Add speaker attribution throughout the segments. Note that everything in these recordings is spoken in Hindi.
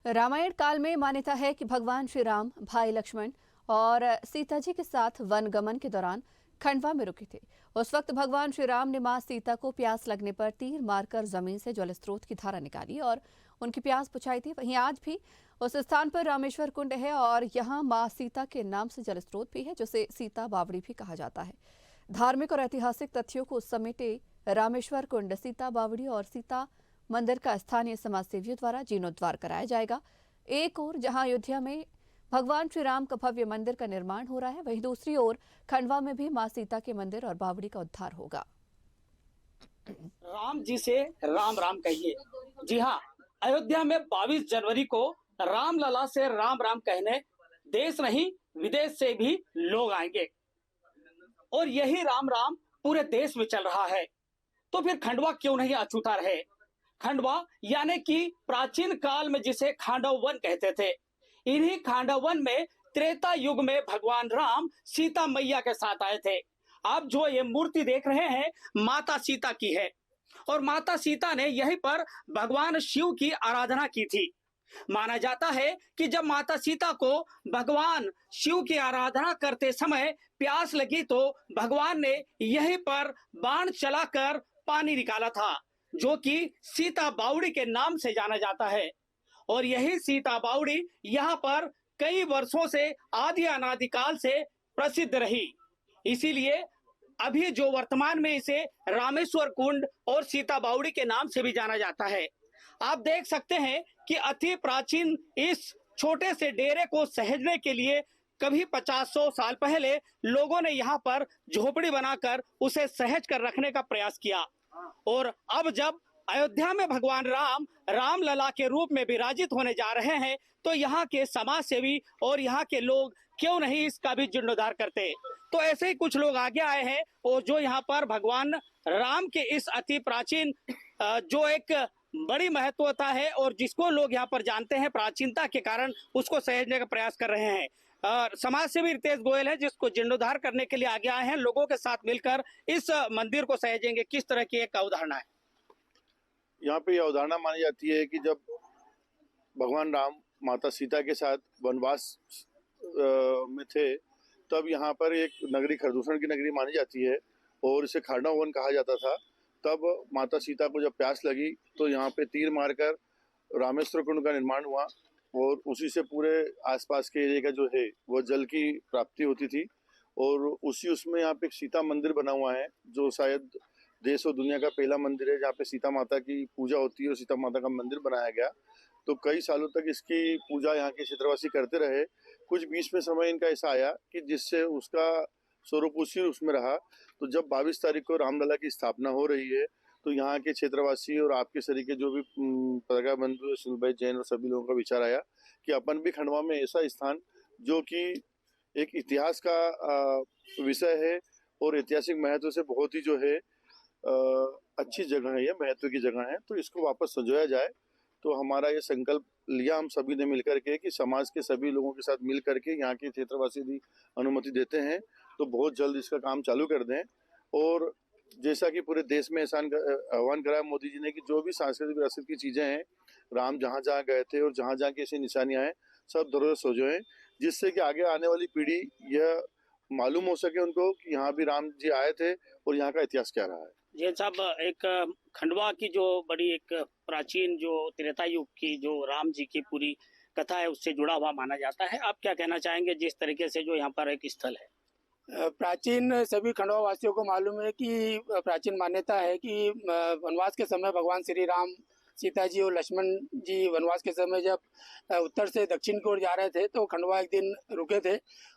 Speaker 1: रामायण काल में मान्यता है कि भगवान श्री राम भाई लक्ष्मण और सीता जी के साथ वन गमन के दौरान खंडवा में रुके थे। उस वक्त भगवान श्री राम ने मां सीता को प्यास लगने पर तीर मारकर जमीन से जल स्रोत की धारा निकाली और उनकी प्यास बुझाई थी। वहीं आज भी उस स्थान पर रामेश्वर कुंड है और यहाँ मां सीता के नाम से जल स्रोत भी है, जिसे सीता बावड़ी भी कहा जाता है। धार्मिक और ऐतिहासिक तथ्यों को समेटे रामेश्वर कुंड, सीता बावड़ी और सीता मंदिर का स्थानीय समाजसेवियों द्वारा जीर्णोद्धार कराया जाएगा। एक ओर जहां अयोध्या में भगवान श्री राम का भव्य मंदिर का निर्माण हो रहा है, वहीं दूसरी ओर खंडवा में भी मां सीता के मंदिर और बावड़ी का उद्धार होगा।
Speaker 2: राम जी से राम राम कहिए। जी हाँ, अयोध्या में 22 जनवरी को रामलला से राम राम कहने देश नहीं विदेश से भी लोग आएंगे और यही राम राम पूरे देश में चल रहा है। तो फिर खंडवा क्यों नहीं अछूता रहे। खंडवा यानी कि प्राचीन काल में जिसे खांडव वन कहते थे। इन्हीं खांडव वन में त्रेता युग में भगवान राम सीता मैया के साथ आए थे। आप जो ये मूर्ति देख रहे हैं माता सीता की है और माता सीता ने यहीं पर भगवान शिव की आराधना की थी। माना जाता है कि जब माता सीता को भगवान शिव की आराधना करते समय प्यास लगी तो भगवान ने यहीं पर बाण चलाकर पानी निकाला था, जो कि सीता बावड़ी के नाम से जाना जाता है। और यही सीता बावड़ी यहाँ पर कई वर्षों से आदि अनादिकाल से प्रसिद्ध रही। इसीलिए अभी जो वर्तमान में इसे रामेश्वर कुंड और सीता बावड़ी के नाम से भी जाना जाता है। आप देख सकते हैं कि अति प्राचीन इस छोटे से डेरे को सहेजने के लिए कभी 50-100 साल पहले लोगों ने यहाँ पर झोपड़ी बनाकर उसे सहेज कर रखने का प्रयास किया। और अब जब अयोध्या में भगवान राम रामलला के रूप में विराजित होने जा रहे हैं, तो यहाँ के समाज सेवी और यहाँ के लोग क्यों नहीं इसका भी जीर्णोद्धार करते। तो ऐसे ही कुछ लोग आगे आए हैं और जो यहाँ पर भगवान राम के इस अति प्राचीन जो एक बड़ी महत्वता है और जिसको लोग यहाँ पर जानते हैं प्राचीनता के कारण, उसको सहेजने का प्रयास कर रहे हैं। समाज सेवी रितेश गोयल है जिसको जीर्णोद्धार करने के लिए आगे आए हैं। लोगों के साथ मिलकर इस मंदिर को सहेजेंगे। किस तरह की एक अवधारणा है
Speaker 3: यहाँ पे? यह अवधारणा मानी जाती है कि जब भगवान राम माता सीता के साथ वनवास में थे, तब यहाँ पर एक नगरी खरदूषण की नगरी मानी जाती है और इसे खांडव वन कहा जाता था। तब माता सीता को जब प्यास लगी तो यहाँ पे तीर मारकर रामेश्वर कुंड का निर्माण हुआ और उसी से पूरे आसपास के एरिया का जो है वो जल की प्राप्ति होती थी। और उसमें यहाँ पे एक सीता मंदिर बना हुआ है, जो शायद देश और दुनिया का पहला मंदिर है जहाँ पे सीता माता की पूजा होती है और सीता माता का मंदिर बनाया गया। तो कई सालों तक इसकी पूजा यहाँ के क्षेत्रवासी करते रहे। कुछ बीच में समय इनका ऐसा आया कि जिससे उसका स्वरूप उसी उसमें रहा। तो जब 22 तारीख को रामलला की स्थापना हो रही है, तो यहाँ के क्षेत्रवासी और आपके शरीर के जो भी पत्रकार बंधु सुनील भाई जैन और सभी लोगों का विचार आया कि अपन भी खंडवा में ऐसा स्थान जो कि एक इतिहास का विषय है और ऐतिहासिक महत्व से बहुत ही जो है अच्छी जगह है, ये महत्व की जगह है, तो इसको वापस सजोया जाए। तो हमारा ये संकल्प लिया हम सभी ने मिलकर के कि समाज के सभी लोगों के साथ मिल करके यहाँ के क्षेत्रवासी भी अनुमति देते हैं तो बहुत जल्द इसका काम चालू कर दें। और जैसा कि पूरे देश में आह्वान करा मोदी जी ने कि जो भी सांस्कृतिक विरासत की चीजें हैं, राम जहाँ जहाँ गए थे और जहाँ जहाँ की ऐसी निशानियां हैं, सब धरोहर सजोएं, जिससे कि आगे आने वाली पीढ़ी यह मालूम हो सके उनको कि यहाँ भी राम जी आए थे और यहाँ का इतिहास क्या रहा है।
Speaker 2: ये सब एक खंडवा की जो बड़ी एक प्राचीन जो त्रेता युग की जो राम जी की पूरी कथा है उससे जुड़ा हुआ माना जाता है। आप क्या कहना चाहेंगे जिस तरीके से जो यहाँ पर एक स्थल है?
Speaker 4: प्राचीन सभी खंडवा वासियों को मालूम है कि प्राचीन मान्यता है कि वनवास के समय भगवान श्री राम, सीता जी और लक्ष्मण जी वनवास के समय जब उत्तर से दक्षिण की ओर जा रहे थे तो खंडवा एक दिन रुके थे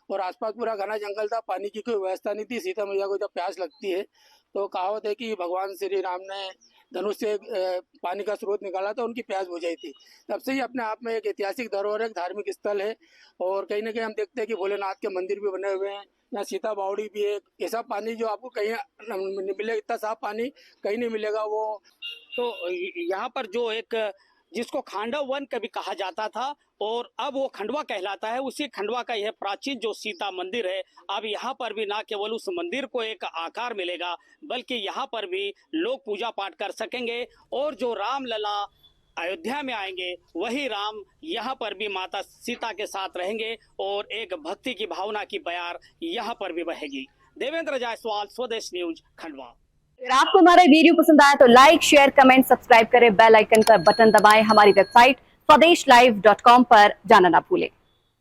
Speaker 4: और आसपास पूरा घना जंगल था, पानी की कोई व्यवस्था नहीं थी। सीता मैया को जब प्यास लगती है तो कहावत है कि भगवान श्री राम ने धनुष से पानी का स्रोत निकाला तो उनकी प्यास बुझाई थी। तब से ही अपने आप में एक ऐतिहासिक धरोहर है, धार्मिक स्थल है। और कहीं ना कहीं हम देखते हैं कि भोलेनाथ के मंदिर भी बने हुए हैं, यहाँ सीता बावड़ी भी है। ऐसा पानी जो आपको कहीं नहीं मिलेगा, इतना साफ पानी कहीं नहीं मिलेगा। वो
Speaker 2: तो यहाँ पर जो एक जिसको खांडव वन कभी कहा जाता था और अब वो खंडवा कहलाता है, उसी खंडवा का यह प्राचीन जो सीता मंदिर है, अब यहाँ पर भी ना केवल उस मंदिर को एक आकार मिलेगा बल्कि यहाँ पर भी लोग पूजा पाठ कर सकेंगे। और जो रामलला अयोध्या में आएंगे वही राम यहाँ पर भी माता सीता के साथ रहेंगे और एक भक्ति की भावना की बयार यहाँ पर भी बहेगी। देवेंद्र जायसवाल, स्वदेश न्यूज, खंडवा।
Speaker 5: अगर आपको हमारा वीडियो पसंद आया तो लाइक, शेयर, कमेंट, सब्सक्राइब करें, बेल आइकन का बटन दबाएं। हमारी वेबसाइट swadeshlive.com पर जाना ना भूलें।